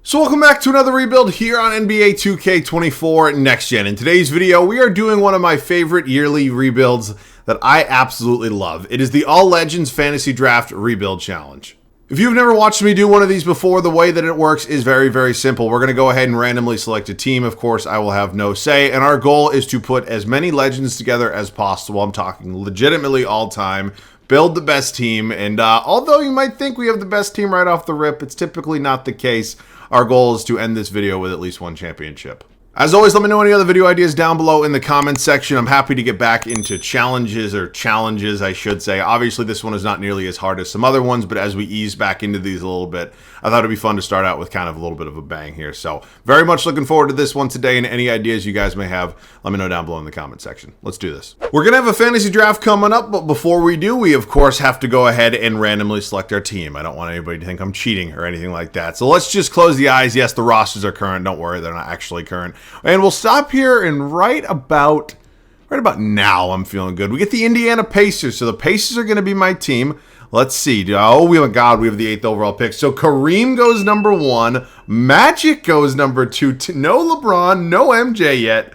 So welcome back to another rebuild here on NBA 2K24 Next Gen. In today's video, we are doing one of my favorite yearly rebuilds that I absolutely love. It is the All Legends Fantasy Draft Rebuild Challenge. If you've never watched me do one of these before, the way that it works is very, very simple. We're going to go ahead and randomly select a team. Of course, I will have no say, and our goal is to put as many legends together as possible. I'm talking legitimately all time. Build the best team, and although you might think we have the best team right off the rip, it's typically not the case. Our goal is to end this video with at least one championship. As always, let me know any other video ideas down below in the comments section. I'm happy to get back into challenges, I should say. Obviously, this one is not nearly as hard as some other ones, but as we ease back into these a little bit, I thought it'd be fun to start out with kind of a little bit of a bang here. So, very much looking forward to this one today, and any ideas you guys may have, let me know down below in the comment section. Let's do this. We're going to have a fantasy draft coming up, but before we do, we of course have to go ahead and randomly select our team. I don't want anybody to think I'm cheating or anything like that. So let's just close the eyes. Yes, the rosters are current. Don't worry, they're not actually current. And we'll stop here and right about now I'm feeling good. We get the Indiana Pacers, so the Pacers are going to be my team. Let's see. Oh, we have the 8th overall pick. So Kareem goes number 1. Magic goes number 2. No LeBron, no MJ yet.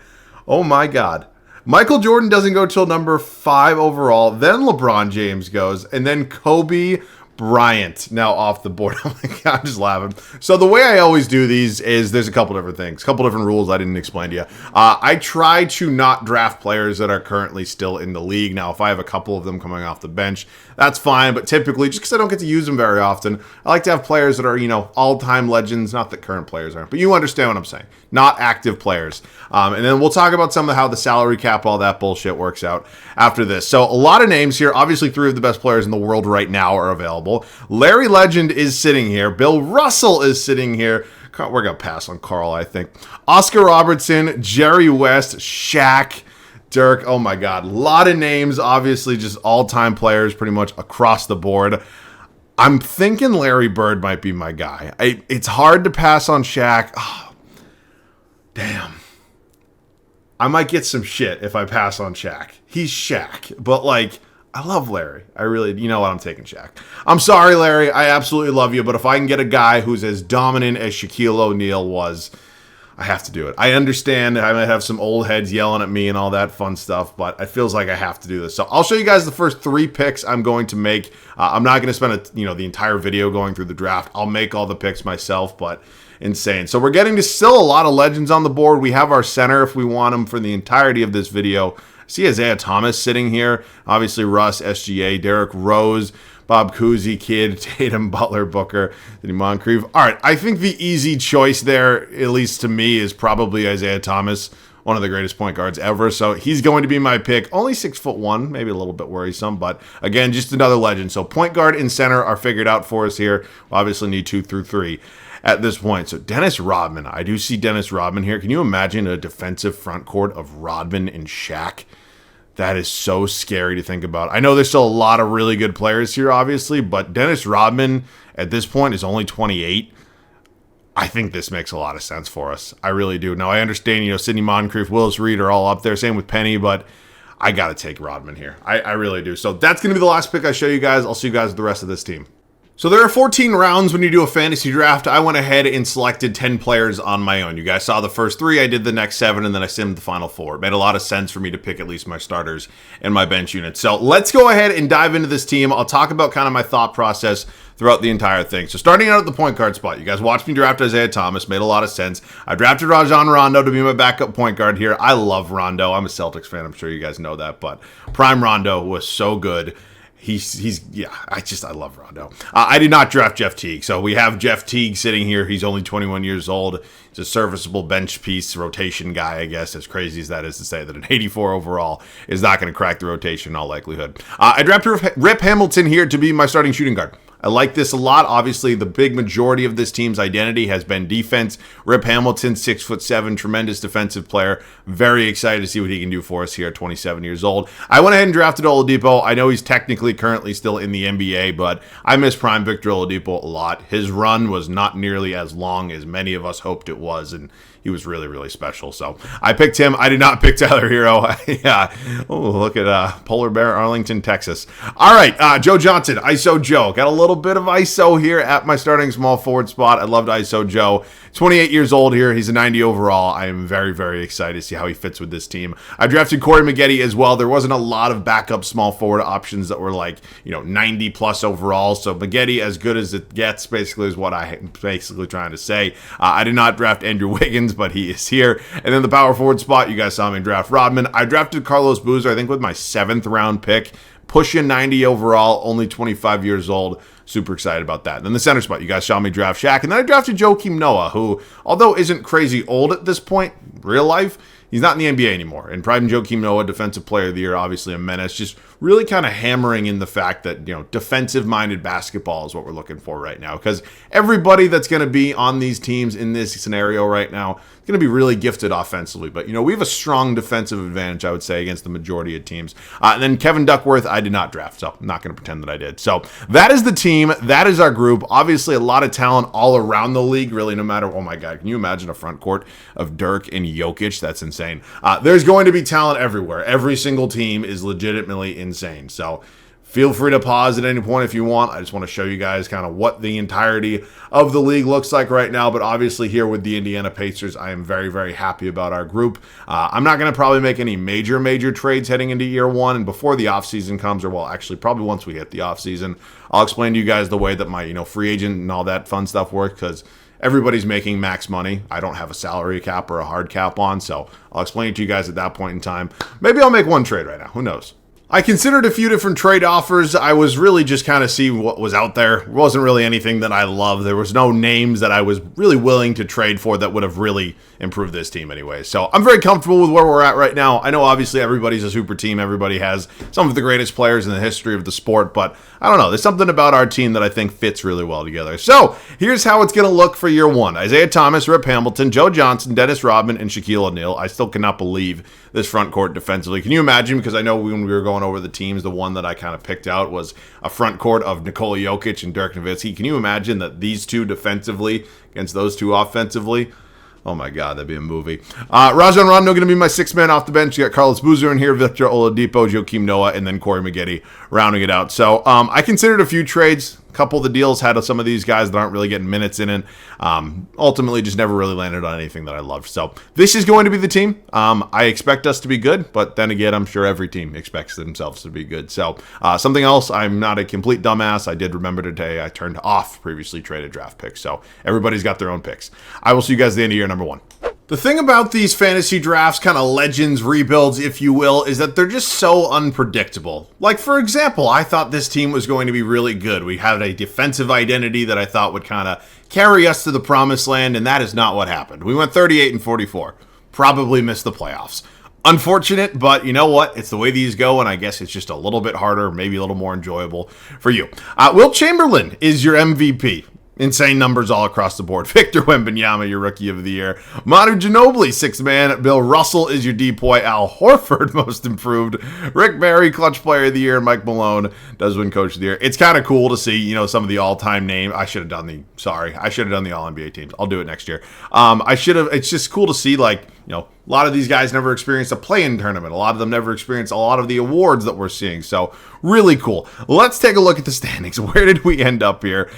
Oh my God. Michael Jordan doesn't go till number 5 overall. Then LeBron James goes, and then Kobe Bryant now off the board. Oh my God, I'm just laughing. So the way I always do these is there's a couple different things, a couple different rules I didn't explain to you. I try to not draft players that are currently still in the league. Now, if I have a couple of them coming off the bench, that's fine. But typically, just because I don't get to use them very often, I like to have players that are, all-time legends. Not that current players aren't, but you understand what I'm saying. Not active players. And then we'll talk about some of how the salary cap, all that bullshit works out after this. So a lot of names here. Obviously, 3 of the best players in the world right now are available. Larry Legend is sitting here. Bill Russell is sitting here. We're going to pass on Carl, I think. Oscar Robertson, Jerry West, Shaq, Dirk. Oh my God. A lot of names, obviously just all-time players pretty much across the board. I'm thinking Larry Bird might be my guy. It's hard to pass on Shaq. Oh, damn. I might get some shit if I pass on Shaq. He's Shaq, but I love Larry. I really, you know what? I'm taking Shaq. I'm sorry, Larry. I absolutely love you, but if I can get a guy who's as dominant as Shaquille O'Neal was, I have to do it. I understand I might have some old heads yelling at me and all that fun stuff, but it feels like I have to do this. So I'll show you guys the first 3 picks I'm going to make. I'm not going to spend the entire video going through the draft. I'll make all the picks myself, but insane. So we're getting to still a lot of legends on the board. We have our center if we want him for the entirety of this video. See Isaiah Thomas sitting here. Obviously, Russ, SGA, Derrick Rose, Bob Cousy, Kidd, Tatum, Butler, Booker, Moncrief. All right, I think the easy choice there, at least to me, is probably Isaiah Thomas, one of the greatest point guards ever. So he's going to be my pick. Only 6'1", maybe a little bit worrisome, but again, just another legend. So point guard and center are figured out for us here. We'll obviously need 2 through 3 at this point. So Dennis Rodman, I do see Dennis Rodman here. Can you imagine a defensive front court of Rodman and Shaq? That is so scary to think about. I know there's still a lot of really good players here, obviously, but Dennis Rodman at this point is only 28. I think this makes a lot of sense for us. I really do. Now, I understand, Sidney Moncrief, Willis Reed are all up there. Same with Penny, but I got to take Rodman here. I really do. So that's going to be the last pick I show you guys. I'll see you guys with the rest of this team. So there are 14 rounds when you do a fantasy draft. I went ahead and selected 10 players on my own. You guys saw the first 3. I did the next 7, and then I simmed the final 4. It made a lot of sense for me to pick at least my starters and my bench unit. So let's go ahead and dive into this team. I'll talk about kind of my thought process throughout the entire thing. So starting out at the point guard spot, you guys watched me draft Isaiah Thomas. Made a lot of sense. I drafted Rajon Rondo to be my backup point guard here. I love Rondo. I'm a Celtics fan. I'm sure you guys know that, but prime Rondo was so good. I love Rondo. I did not draft Jeff Teague. So we have Jeff Teague sitting here. He's only 21 years old. He's a serviceable bench piece, rotation guy, I guess, as crazy as that is to say that an 84 overall is not going to crack the rotation in all likelihood. I drafted Rip Hamilton here to be my starting shooting guard. I like this a lot. Obviously, the big majority of this team's identity has been defense. Rip Hamilton, 6'7", tremendous defensive player. Very excited to see what he can do for us here at 27 years old. I went ahead and drafted Oladipo. I know he's technically currently still in the NBA, but I miss prime Victor Oladipo a lot. His run was not nearly as long as many of us hoped it was, and he was really, really special. So I picked him. I did not pick Tyler Hero. Yeah. Oh, look at Polar Bear, Arlington, Texas. All right, Joe Johnson, ISO Joe. Got a little little bit of ISO here at my starting small forward spot. I loved ISO Joe. 28 years old here. He's a 90 overall. I am very, very excited to see how he fits with this team. I drafted Corey Maggette as well. There wasn't a lot of backup small forward options that were like, 90 plus overall. So Maggette, as good as it gets, basically is what I'm basically trying to say. I did not draft Andrew Wiggins, but he is here. And then the power forward spot, you guys saw me draft Rodman. I drafted Carlos Boozer, I think with my 7th round pick. Pushing 90 overall, only 25 years old. Super excited about that. Then the center spot, you guys saw me draft Shaq. And then I drafted Joakim Noah, who, although isn't crazy old at this point, real life, he's not in the NBA anymore. And Prime Joakim Noah, Defensive Player of the Year, obviously a menace. Just really kind of hammering in the fact that, defensive-minded basketball is what we're looking for right now. Because everybody that's going to be on these teams in this scenario right now is going to be really gifted offensively. But, we have a strong defensive advantage, I would say, against the majority of teams. And then Kevin Duckworth, I did not draft, so I'm not going to pretend that I did. So that is the team. That is our group. Obviously, a lot of talent all around the league, really, no matter, oh my God, can you imagine a front court of Dirk and Jokic? That's insane. There's going to be talent everywhere. Every single team is legitimately insane. So feel free to pause at any point if you want. I just want to show you guys kind of what the entirety of the league looks like right now. But obviously here with the Indiana Pacers, I am very, very happy about our group. I'm not going to probably make any major trades heading into year one. And before the offseason comes, or well, actually probably once we hit the offseason, I'll explain to you guys the way that my, free agent and all that fun stuff works, because everybody's making max money. I don't have a salary cap or a hard cap on, so I'll explain it to you guys at that point in time. Maybe I'll make one trade right now. Who knows? I considered a few different trade offers. I was really just kind of seeing what was out there. It wasn't really anything that I loved. There was no names that I was really willing to trade for that would have really improved this team anyway. So I'm very comfortable with where we're at right now. I know obviously everybody's a super team. Everybody has some of the greatest players in the history of the sport, but I don't know. There's something about our team that I think fits really well together. So here's how it's going to look for year one. Isaiah Thomas, Rip Hamilton, Joe Johnson, Dennis Rodman, and Shaquille O'Neal. I still cannot believe this front court defensively. Can you imagine? Because I know when we were going over the teams, the one that I kind of picked out was a front court of Nikola Jokic and Dirk Nowitzki. Can you imagine that these two defensively against those two offensively? Oh my God, that'd be a movie. Rajon Rondo going to be my 6th man off the bench. You got Carlos Boozer in here, Victor Oladipo, Joakim Noah, and then Corey Maggette rounding it out. So I considered a few trades. A couple of the deals had some of these guys that aren't really getting minutes in it. Ultimately, just never really landed on anything that I loved. So this is going to be the team. I expect us to be good, but then again, I'm sure every team expects themselves to be good. So something else, I'm not a complete dumbass. I did remember today I turned off previously traded draft picks. So everybody's got their own picks. I will see you guys at the end of year number 1. The thing about these fantasy drafts, kind of legends, rebuilds, if you will, is that they're just so unpredictable. Like, for example, I thought this team was going to be really good. We had a defensive identity that I thought would kind of carry us to the promised land, and that is not what happened. We went 38-44. Probably missed the playoffs. Unfortunate, but you know what? It's the way these go, and I guess it's just a little bit harder, maybe a little more enjoyable for you. Wilt Chamberlain is your MVP. Insane numbers all across the board. Victor Wembanyama, your Rookie of the Year. Manu Ginobili, 6th man. Bill Russell is your DPOY. Al Horford, Most Improved. Rick Barry, Clutch Player of the Year. Mike Malone does win Coach of the Year. It's kind of cool to see, some of the all-time names. I should have done the All-NBA teams. I'll do it next year. It's just cool to see, a lot of these guys never experienced a play-in tournament. A lot of them never experienced a lot of the awards that we're seeing. So, really cool. Let's take a look at the standings. Where did we end up here?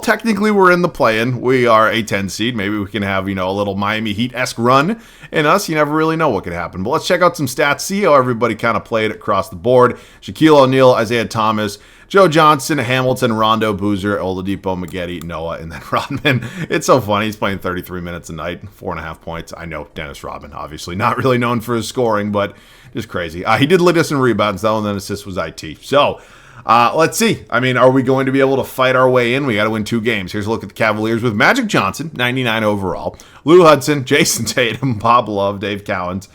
Technically we're in the play-in. We are a 10 seed. Maybe we can have, a little Miami Heat-esque run in us. You never really know what could happen. But let's check out some stats, see how everybody kind of played across the board. Shaquille O'Neal, Isaiah Thomas, Joe Johnson, Hamilton, Rondo, Boozer, Oladipo, Maggette, Noah, and then Rodman. It's so funny. He's playing 33 minutes a night, 4.5 points. I know Dennis Rodman, obviously. Not really known for his scoring, but just crazy. He did lead us in rebounds, though, and then assist was IT. So, let's see. Are we going to be able to fight our way in? We got to win 2 games. Here's a look at the Cavaliers with Magic Johnson, 99 overall. Lou Hudson, Jason Tatum, Bob Love, Dave Cowens.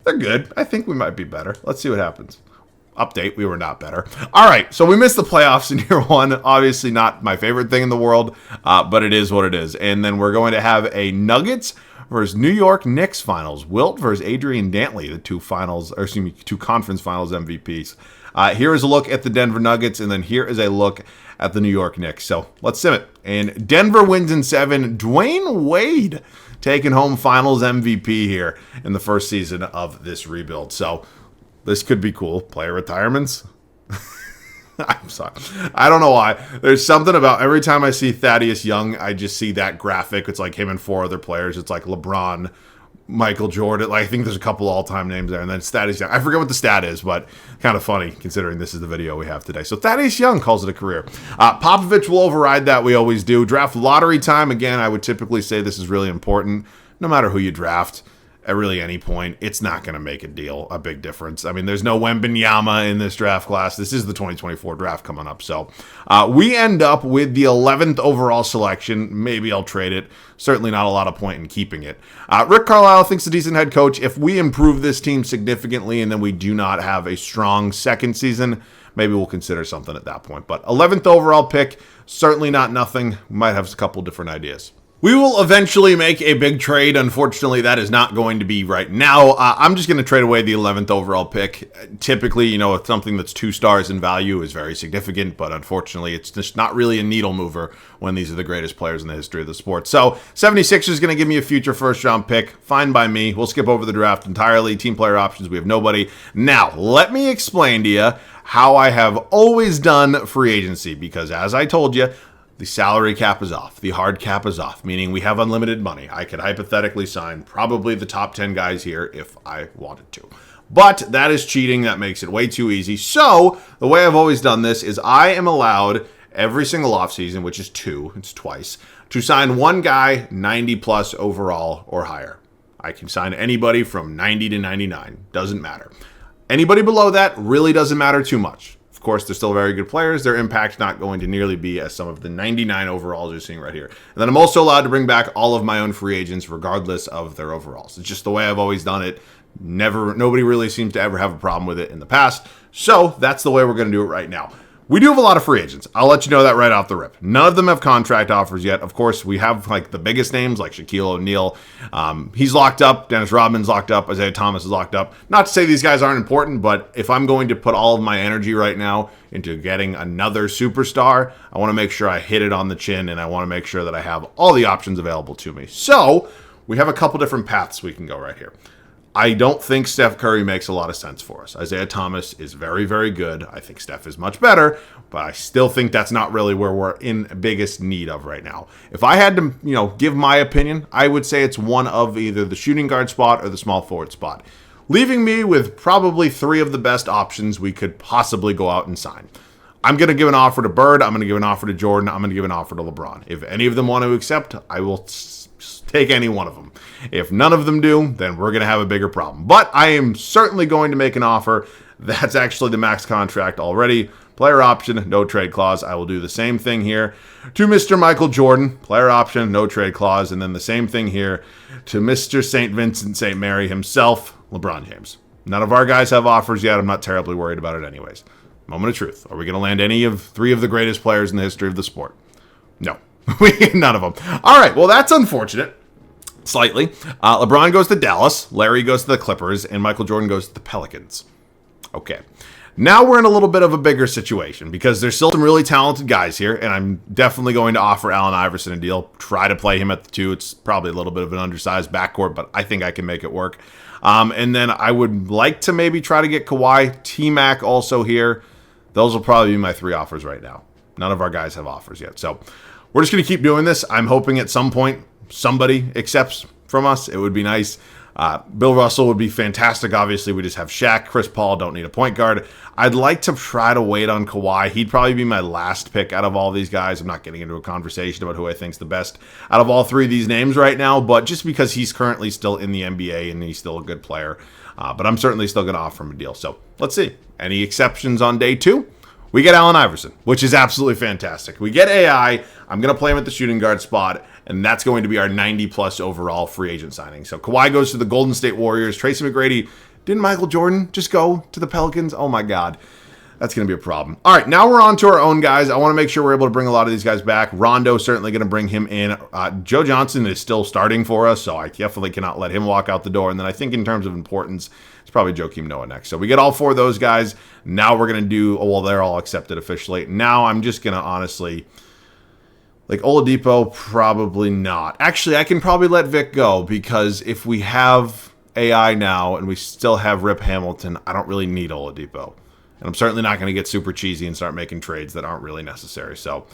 They're good. I think we might be better. Let's see what happens. Update, we were not better. All right, so we missed the playoffs in year 1. Obviously not my favorite thing in the world, but it is what it is. And then we're going to have a Nuggets versus New York Knicks finals. Wilt versus Adrian Dantley, the 2 conference finals MVPs. Here is a look at the Denver Nuggets, and then here is a look at the New York Knicks. So let's sim it. And Denver wins in 7. Dwayne Wade taking home finals MVP here in the first season of this rebuild. So this could be cool. Player retirements. I'm sorry. I don't know why. There's something about every time I see Thaddeus Young, I just see that graphic. It's like him and 4 other players. It's like LeBron, Michael Jordan. Like, I think there's a couple all-time names there. And then Thaddeus Young. I forget what the stat is, but kind of funny considering this is the video we have today. So Thaddeus Young calls it a career. Popovich will override that. We always do. Draft lottery time. Again, I would typically say this is really important. No matter who you draft, at really any point, it's not going to make a big difference. I mean, there's no Wembanyama in this draft class. This is the 2024 draft coming up. So we end up with the 11th overall selection. Maybe I'll trade it. Certainly not a lot of point in keeping it. Rick Carlisle thinks a decent head coach. If we improve this team significantly and then we do not have a strong second season, maybe we'll consider something at that point. But 11th overall pick, certainly not nothing. We might have a couple different ideas. We will eventually make a big trade. Unfortunately, that is not going to be right now. I'm just going to trade away the 11th overall pick. Typically, you know, something that's 2 stars in value is very significant, but unfortunately, it's just not really a needle mover when these are the greatest players in the history of the sport. So 76 is going to give me a future first-round pick. Fine by me. We'll skip over the draft entirely. Team player options, we have nobody. Now, let me explain to you how I have always done free agency, because as I told you, the salary cap is off. The hard cap is off, meaning we have unlimited money. I could hypothetically sign probably the top 10 guys here if I wanted to. But that is cheating. That makes it way too easy. So the way I've always done this is I am allowed every single offseason, which is 2, it's twice, to sign one guy 90 plus overall or higher. I can sign anybody from 90 to 99. Doesn't matter. Anybody below that really doesn't matter too much. Of course, they're still very good players. Their impact's not going to nearly be as some of the 99 overalls you're seeing right here. And then I'm also allowed to bring back all of my own free agents regardless of their overalls. It's just the way I've always done it. Nobody really seems to ever have a problem with it in the past. So that's the way we're going to do it right now. We do have a lot of free agents. I'll let you know that right off the rip. None of them have contract offers yet. Of course, we have like the biggest names like Shaquille O'Neal. He's locked up. Dennis Rodman's locked up. Isaiah Thomas is locked up. Not to say these guys aren't important, but if I'm going to put all of my energy right now into getting another superstar, I want to make sure I hit it on the chin, and I want to make sure that I have all the options available to me. So we have a couple different paths we can go right here. I don't think Steph Curry makes a lot of sense for us. Isaiah Thomas is very, very good. I think Steph is much better, but I still think that's not really where we're in biggest need of right now. If I had to, give my opinion, I would say it's one of either the shooting guard spot or the small forward spot, leaving me with probably 3 of the best options we could possibly go out and sign. I'm going to give an offer to Bird. I'm going to give an offer to Jordan. I'm going to give an offer to LeBron. If any of them want to accept, I will take any one of them. If none of them do, then we're going to have a bigger problem. But I am certainly going to make an offer. That's actually the max contract already. Player option, no trade clause. I will do the same thing here to Mr. Michael Jordan. Player option, no trade clause. And then the same thing here to Mr. St. Vincent St. Mary himself, LeBron James. None of our guys have offers yet. I'm not terribly worried about it anyways. Moment of truth. Are we going to land any of 3 of the greatest players in the history of the sport? No. None of them. All right. Well, that's unfortunate. Slightly. LeBron goes to Dallas. Larry goes to the Clippers. And Michael Jordan goes to the Pelicans. Okay. Now we're in a little bit of a bigger situation because there's still some really talented guys here. And I'm definitely going to offer Allen Iverson a deal. Try to play him at the 2. It's probably a little bit of an undersized backcourt, but I think I can make it work. And then I would like to maybe try to get Kawhi. T-Mac also here. Those will probably be my 3 offers right now. None of our guys have offers yet. So we're just going to keep doing this. I'm hoping at some point somebody accepts from us. It would be nice. Bill Russell would be fantastic. Obviously, we just have Shaq. Chris Paul, don't need a point guard. I'd like to try to wait on Kawhi. He'd probably be my last pick out of all these guys. I'm not getting into a conversation about who I think's the best out of all 3 of these names right now, but just because he's currently still in the NBA and he's still a good player. But I'm certainly still going to offer him a deal. So let's see. Any exceptions on day 2? We get Allen Iverson, which is absolutely fantastic. We get AI. I'm going to play him at the shooting guard spot, and that's going to be our 90-plus overall free agent signing. So Kawhi goes to the Golden State Warriors. Tracy McGrady, didn't Michael Jordan just go to the Pelicans? Oh, my God. That's going to be a problem. All right, now we're on to our own guys. I want to make sure we're able to bring a lot of these guys back. Rondo, certainly going to bring him in. Joe Johnson is still starting for us, so I definitely cannot let him walk out the door. And then I think in terms of importance, it's probably Joakim Noah next. So we get all 4 of those guys. Now we're going to do, they're all accepted officially. Now I'm just going to honestly, like Oladipo, probably not. Actually, I can probably let Vic go because if we have AI now and we still have Rip Hamilton, I don't really need Oladipo. And I'm certainly not going to get super cheesy and start making trades that aren't really necessary. So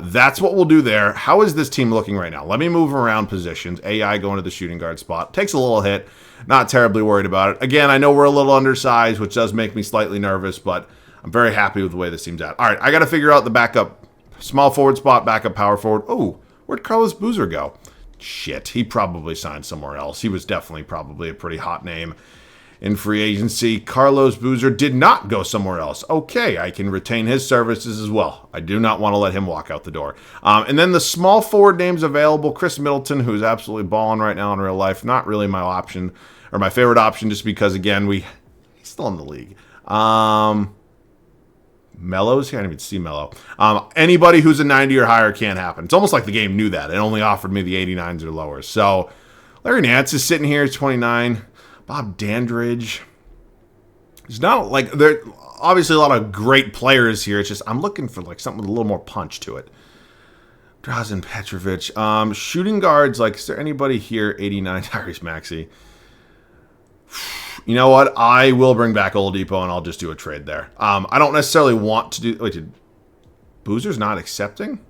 that's what we'll do there. How is this team looking right now? Let me move around positions. AI going to the shooting guard spot. Takes a little hit. Not terribly worried about it. Again, I know we're a little undersized, which does make me slightly nervous, but I'm very happy with the way this team's at. All right, I got to figure out the backup small forward spot, backup power forward. Oh, where'd Carlos Boozer go? Shit, he probably signed somewhere else. He was definitely probably a pretty hot name in free agency. Carlos Boozer did not go somewhere else. Okay, I can retain his services as well. I do not want to let him walk out the door. And then the small forward names available. Chris Middleton, who's absolutely balling right now in real life. Not really my option, or my favorite option, just because, again, he's still in the league. Melo's here? I didn't even see Melo. Anybody who's a 90 or higher can't happen. It's almost like the game knew that. It only offered me the 89s or lower. So Larry Nance is sitting here, 29. Bob Dandridge. There's not like there. Obviously, a lot of great players here. It's just I'm looking for like something with a little more punch to it. Drazen Petrovic. Shooting guards. Like, is there anybody here? 89. Tyrese Maxey. You know what? I will bring back Oladipo and I'll just do a trade there. I don't necessarily want to do. Wait, Boozer's not accepting?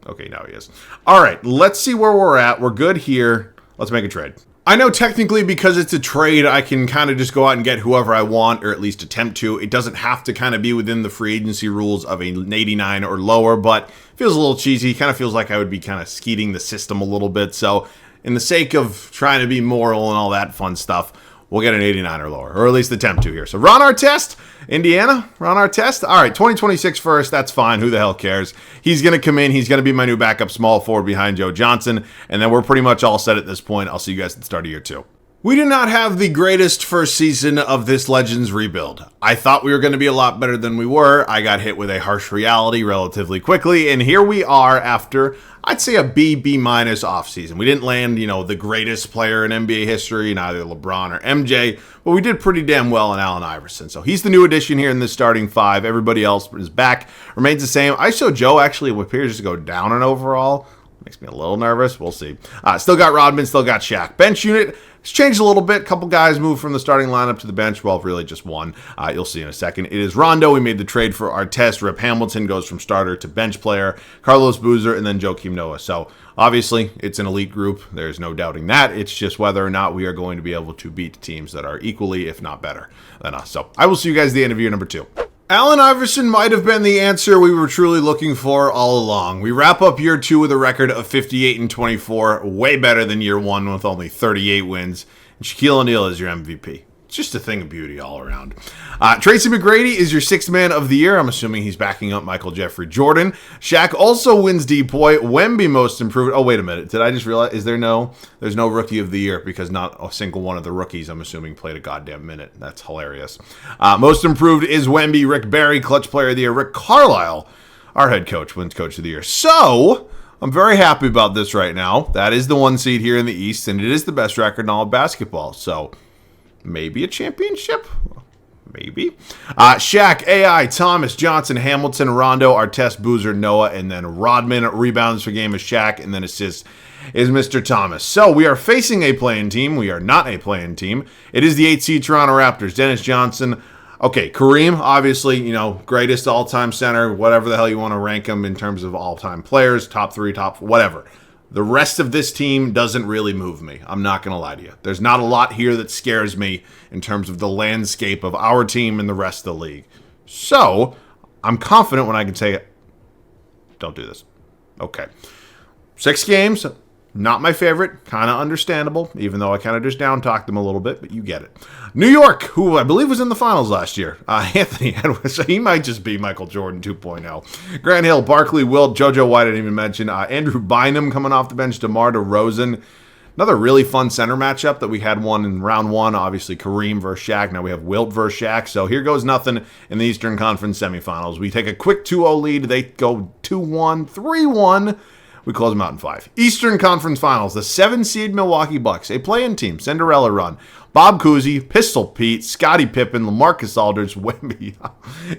Okay, now he is. All right, let's see where we're at. We're good here. Let's make a trade. I know technically because it's a trade, I can kind of just go out and get whoever I want, or at least attempt to. It doesn't have to kind of be within the free agency rules of an 89 or lower, but it feels a little cheesy. Kind of feels like I would be kind of skeeting the system a little bit. So in the sake of trying to be moral and all that fun stuff, we'll get an 89 or lower, or at least attempt to here. So Ron Artest, Indiana, Ron Artest. All right, 2026 first, that's fine. Who the hell cares? He's going to come in. He's going to be my new backup small forward behind Joe Johnson, and then we're pretty much all set at this point. I'll see you guys at the start of year 2. We did not have the greatest first season of this Legends rebuild. I thought we were going to be a lot better than we were. I got hit with a harsh reality relatively quickly, and here we are after, I'd say, a B minus offseason. We didn't land, the greatest player in NBA history, neither LeBron or MJ, but we did pretty damn well in Allen Iverson. So he's the new addition here in this starting 5. Everybody else is back, remains the same. ISO Joe actually appears to go down in overall. Makes me a little nervous. We'll see. Still got Rodman, still got Shaq. Bench unit, it's changed a little bit. Couple guys moved from the starting lineup to the bench. Well, really just one. You'll see in a second. It is Rondo. We made the trade for Artest. Rip Hamilton goes from starter to bench player. Carlos Boozer, and then Joakim Noah. So, obviously, it's an elite group. There's no doubting that. It's just whether or not we are going to be able to beat teams that are equally, if not better, than us. So, I will see you guys at the end of year number 2. Allen Iverson might have been the answer we were truly looking for all along. We wrap up year 2 with a record of 58-24, way better than year 1 with only 38 wins. And Shaquille O'Neal is your MVP. It's just a thing of beauty all around. Tracy McGrady is your 6th man of the year. I'm assuming he's backing up Michael Jeffrey Jordan. Shaq also wins DPOY. Wemby most improved. Oh, wait a minute. Did I just realize? There's no rookie of the year because not a single one of the rookies, I'm assuming, played a goddamn minute. That's hilarious. Most improved is Wemby. Rick Barry, clutch player of the year. Rick Carlisle, our head coach, wins coach of the year. So I'm very happy about this right now. That is the 1 seed here in the East, and it is the best record in all of basketball. So maybe a championship? Maybe. Shaq, AI, Thomas, Johnson, Hamilton, Rondo, Artest, Boozer, Noah, and then Rodman. Rebounds per game is Shaq, and then assists is Mr. Thomas. So we are facing a play-in team. We are not a play-in team. It is the 8 seed Toronto Raptors. Dennis Johnson. Okay, Kareem, obviously, greatest all-time center, whatever the hell you want to rank him in terms of all-time players, top 3, top, whatever. The rest of this team doesn't really move me. I'm not going to lie to you. There's not a lot here that scares me in terms of the landscape of our team and the rest of the league. So, I'm confident when I can say, don't do this. Okay. 6 games, not my favorite. Kind of understandable, even though I kind of just down-talked them a little bit, but you get it. New York, who I believe was in the finals last year. Anthony Edwards, so he might just be Michael Jordan 2.0. Grant Hill, Barkley, Wilt, JoJo White, I didn't even mention. Andrew Bynum coming off the bench, DeMar DeRozan. Another really fun center matchup that we had one in round 1. Obviously, Kareem versus Shaq. Now we have Wilt versus Shaq. So here goes nothing in the Eastern Conference semifinals. We take a quick 2-0 lead. They go 2-1, 3-1. We close them out in 5. Eastern Conference Finals, the 7-seed Milwaukee Bucks, a play-in team, Cinderella run. Bob Cousy, Pistol Pete, Scottie Pippen, LaMarcus Aldridge, Wemby.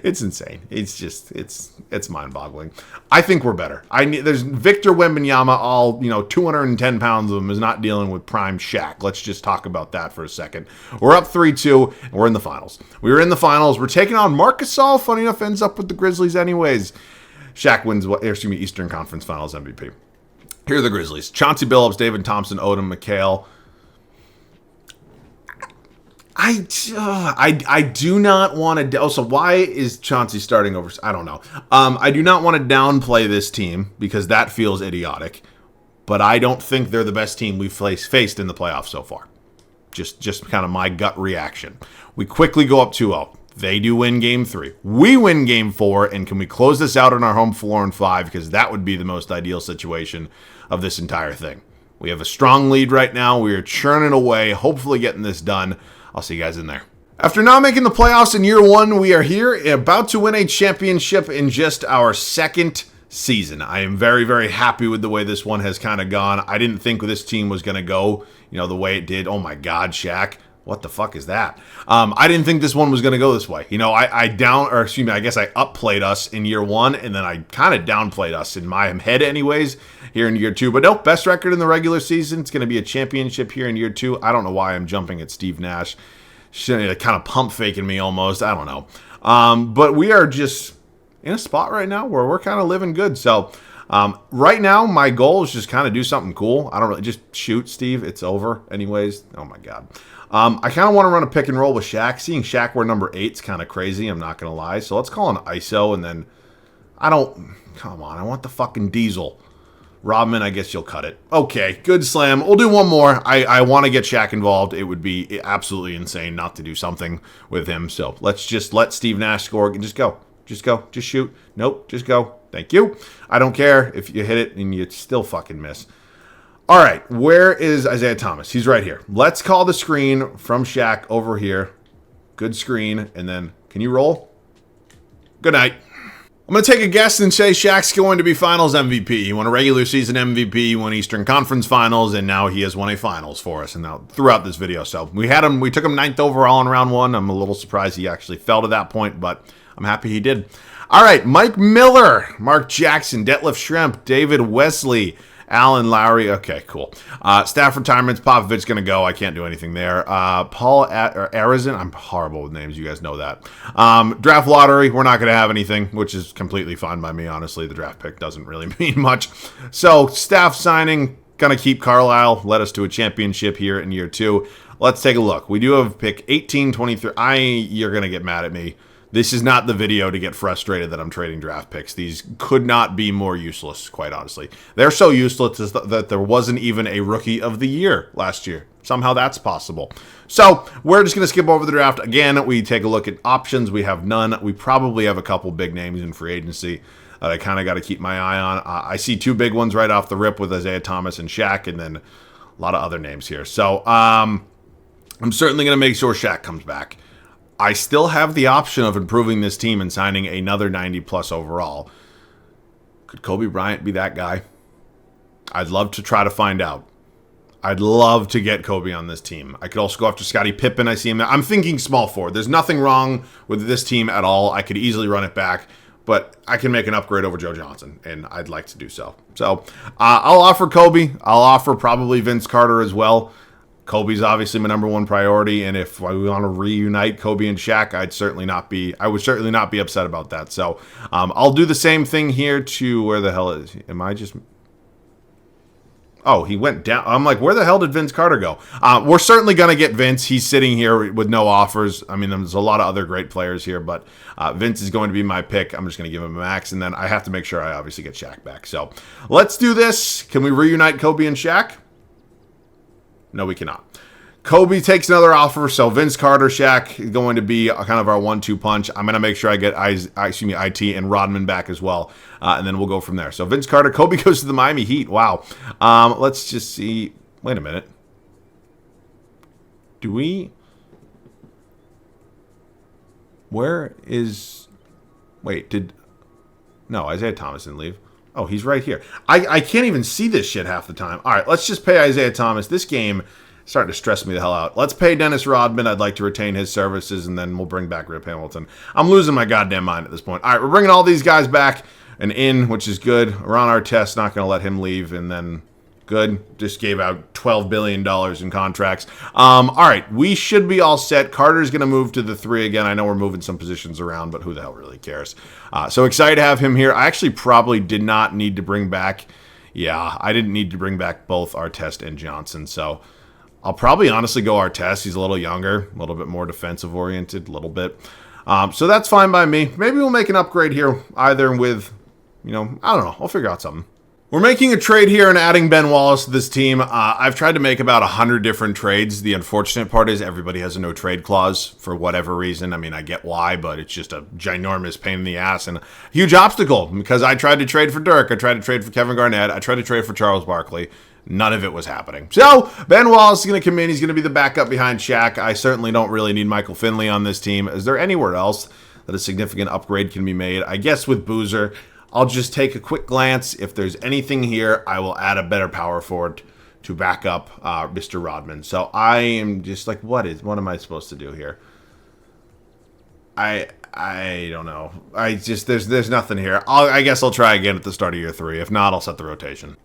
It's insane. It's just, it's mind-boggling. I think we're better. There's Victor Wembanyama, all 210 pounds of him, is not dealing with prime Shaq. Let's just talk about that for a second. We're up 3-2, and we're in the finals. We were in the finals. We're taking on Marc Gasol. Funny enough, ends up with the Grizzlies anyways. Shaq wins, Eastern Conference Finals MVP. Here are the Grizzlies. Chauncey Billups, David Thompson, Odom, McHale. I do not want to... So why is Chauncey starting over... I don't know. I do not want to downplay this team because that feels idiotic. But I don't think they're the best team we've faced in the playoffs so far. Just kind of my gut reaction. We quickly go up 2-0. They do win Game 3. We win Game 4, and can we close this out on our home floor in 5? Because that would be the most ideal situation of this entire thing. We have a strong lead right now. We are churning away, hopefully getting this done. I'll see you guys in there. After not making the playoffs in year 1, we are here about to win a championship in just our second season. I am very, very happy with the way this one has kind of gone. I didn't think this team was going to go, the way it did. Oh my God, Shaq. What the fuck is that? I didn't think this one was going to go this way. I guess I upplayed us in year 1, and then I kind of downplayed us in my head anyways here in year 2. But nope, best record in the regular season. It's going to be a championship here in year 2. I don't know why I'm jumping at Steve Nash. Kind of pump faking me almost. I don't know. But we are just in a spot right now where we're kind of living good. So right now, my goal is just kind of do something cool. I don't really just shoot, Steve. It's over anyways. Oh my God. I kind of want to run a pick and roll with Shaq. Seeing Shaq wear number 8 is kind of crazy. I'm not going to lie. So let's call an ISO, and then come on. I want the fucking diesel. Rodman, I guess you'll cut it. Okay, good slam. We'll do one more. I want to get Shaq involved. It would be absolutely insane not to do something with him. So let's just let Steve Nash score and just go. Just go. Just shoot. Nope, just go. Thank you. I don't care if you hit it and you still fucking miss. All right, where is Isaiah Thomas? He's right here. Let's call the screen from Shaq over here. Good screen, and then can you roll? Good night. I'm going to take a guess and say Shaq's going to be Finals MVP. He won a regular season MVP, he won Eastern Conference Finals, and now he has won a Finals for us. And now throughout this video, so we took him 9th overall in round 1. I'm a little surprised he actually fell to that point, but I'm happy he did. All right, Mike Miller, Mark Jackson, Detlef Schrempf, David Wesley, Alan Lowry. Okay, cool. Staff retirements. Popovich going to go. I can't do anything there. Paul Arizin. I'm horrible with names. You guys know that. Draft lottery. We're not going to have anything, which is completely fine by me. Honestly, the draft pick doesn't really mean much. So staff signing. Going to keep Carlisle. Led us to a championship here in year 2. Let's take a look. We do have pick 18, 23. You're going to get mad at me. This is not the video to get frustrated that I'm trading draft picks. These could not be more useless, quite honestly. They're so useless that there wasn't even a Rookie of the Year last year. Somehow that's possible. So we're just going to skip over the draft. Again, we take a look at options. We have none. We probably have a couple big names in free agency that I kind of got to keep my eye on. I see 2 big ones right off the rip with Isaiah Thomas and Shaq, and then a lot of other names here. So I'm certainly going to make sure Shaq comes back. I still have the option of improving this team and signing another 90-plus overall. Could Kobe Bryant be that guy? I'd love to try to find out. I'd love to get Kobe on this team. I could also go after Scottie Pippen. I see him. I'm thinking small forward. There's nothing wrong with this team at all. I could easily run it back, but I can make an upgrade over Joe Johnson, and I'd like to do so. So I'll offer Kobe. I'll offer probably Vince Carter as well. Kobe's obviously my number 1 priority, and if we want to reunite Kobe and Shaq, I would certainly not be upset about that. So I'll do the same thing here to where the hell is he? Am I just... Oh, he went down. I'm like, where the hell did Vince Carter go? We're certainly going to get Vince. He's sitting here with no offers. I mean, there's a lot of other great players here, but Vince is going to be my pick. I'm just going to give him a max, and then I have to make sure I obviously get Shaq back. So let's do this. Can we reunite Kobe and Shaq? No, we cannot. Kobe takes another offer, so Vince Carter, Shaq is going to be kind of our 1-2 punch. I'm going to make sure I get IT and Rodman back as well, and then we'll go from there. So Vince Carter, Kobe goes to the Miami Heat. Wow. Let's just see. Wait a minute. Where is... Wait, no, Isaiah Thomas didn't leave. Oh, he's right here. I can't even see this shit half the time. All right, let's just pay Isaiah Thomas. This game is starting to stress me the hell out. Let's pay Dennis Rodman. I'd like to retain his services, and then we'll bring back Rip Hamilton. I'm losing my goddamn mind at this point. All right, we're bringing all these guys back and in, which is good. Ron Artest, not going to let him leave, and then good. Just gave out $12 billion in contracts. All right, we should be all set. Carter's going to move to the 3 again. I know we're moving some positions around, but who the hell really cares? So excited to have him here. I actually probably did not need to bring back... Yeah, I didn't need to bring back both Artest and Johnson, so I'll probably honestly go Artest. He's a little younger, a little bit more defensive-oriented, a little bit. So that's fine by me. Maybe we'll make an upgrade here, either with, I don't know. I'll figure out something. We're making a trade here and adding Ben Wallace to this team. I've tried to make about 100 different trades. The unfortunate part is everybody has a no-trade clause for whatever reason. I mean, I get why, but it's just a ginormous pain in the ass and a huge obstacle because I tried to trade for Dirk. I tried to trade for Kevin Garnett. I tried to trade for Charles Barkley. None of it was happening. So, Ben Wallace is going to come in. He's going to be the backup behind Shaq. I certainly don't really need Michael Finley on this team. Is there anywhere else that a significant upgrade can be made? I guess with Boozer, I'll just take a quick glance. If there's anything here, I will add a better power forward to back up Mr. Rodman. So I am just like, what am I supposed to do here? I don't know. There's nothing here. I guess I'll try again at the start of year 3. If not, I'll set the rotation.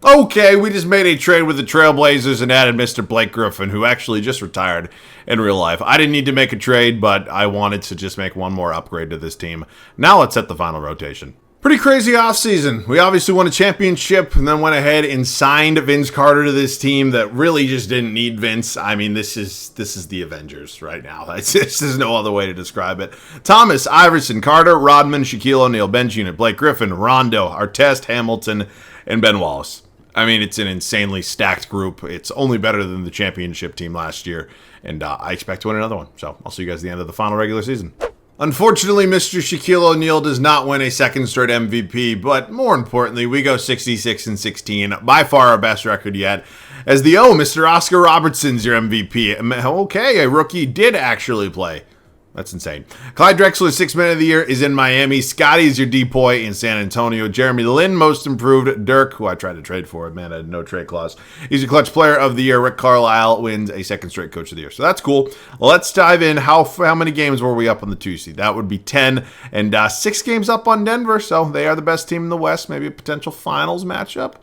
Okay, we just made a trade with the Trailblazers and added Mr. Blake Griffin, who actually just retired in real life. I didn't need to make a trade, but I wanted to just make one more upgrade to this team. Now let's set the final rotation. Pretty crazy offseason. We obviously won a championship and then went ahead and signed Vince Carter to this team that really just didn't need Vince. I mean, this is the Avengers right now. There's no other way to describe it. Thomas, Iverson, Carter, Rodman, Shaquille O'Neal, Ben Unit, Blake Griffin, Rondo, Artest, Hamilton, and Ben Wallace. I mean, it's an insanely stacked group. It's only better than the championship team last year, and I expect to win another one. So I'll see you guys at the end of the final regular season. Unfortunately, Mr. Shaquille O'Neal does not win a second straight MVP, but more importantly, we go 66-16, by far our best record yet. As Mr. Oscar Robertson's your MVP. Okay, a rookie did actually play. That's insane. Clyde Drexler, 6th man of the year, is in Miami. Scotty's your DPOY in San Antonio. Jeremy Lin, most improved. Dirk, who I tried to trade for, man, I had no trade clause. He's a clutch player of the year. Rick Carlisle wins a second straight coach of the year. So that's cool. Let's dive in. How many games were we up on the 2 seed? That would be 10. And 6 games up on Denver. So they are the best team in the West. Maybe a potential finals matchup.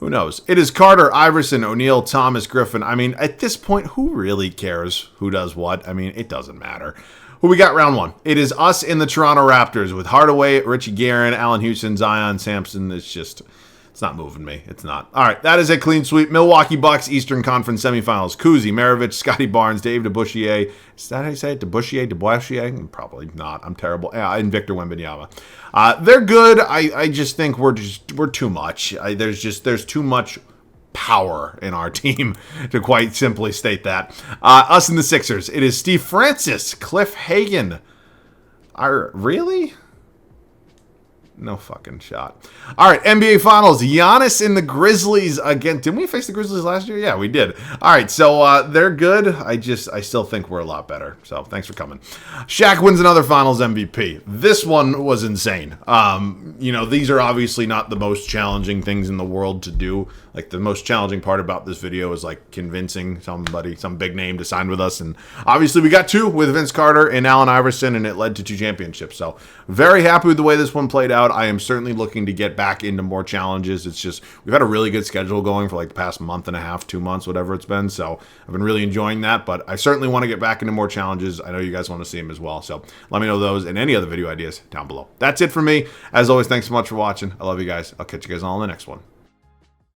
Who knows? It is Carter, Iverson, O'Neal, Thomas, Griffin. I mean, at this point, who really cares who does what? I mean, it doesn't matter. Who we got round 1? It is us in the Toronto Raptors with Hardaway, Richie Guerin, Allen Houston, Zion Sampson. It's not moving me. It's not. All right, that is a clean sweep. Milwaukee Bucks, Eastern Conference semifinals. Kuzi, Maravich, Scotty Barnes, Dave DeBusschere. Is that how you say it? DeBusschere? Probably not. I'm terrible. And Victor Wembanyama. They're good. I just think we're too much. There's too much power in our team, to quite simply state that. Us and the Sixers. It is Steve Francis, Cliff Hagan. Really? No fucking shot. All right, NBA Finals. Giannis and the Grizzlies again. Didn't we face the Grizzlies last year? Yeah, we did. All right, so they're good. I still think we're a lot better. So thanks for coming. Shaq wins another Finals MVP. This one was insane. These are obviously not the most challenging things in the world to do. Like, the most challenging part about this video is like convincing somebody, some big name, to sign with us. And obviously we got 2 with Vince Carter and Allen Iverson, and it led to 2 championships. So very happy with the way this one played out. I am certainly looking to get back into more challenges. It's just, we've had a really good schedule going for like the past month and a half, 2 months, whatever it's been. So I've been really enjoying that, but I certainly want to get back into more challenges. I know you guys want to see them as well. So let me know those and any other video ideas down below. That's it for me. As always, thanks so much for watching. I love you guys. I'll catch you guys all in the next one.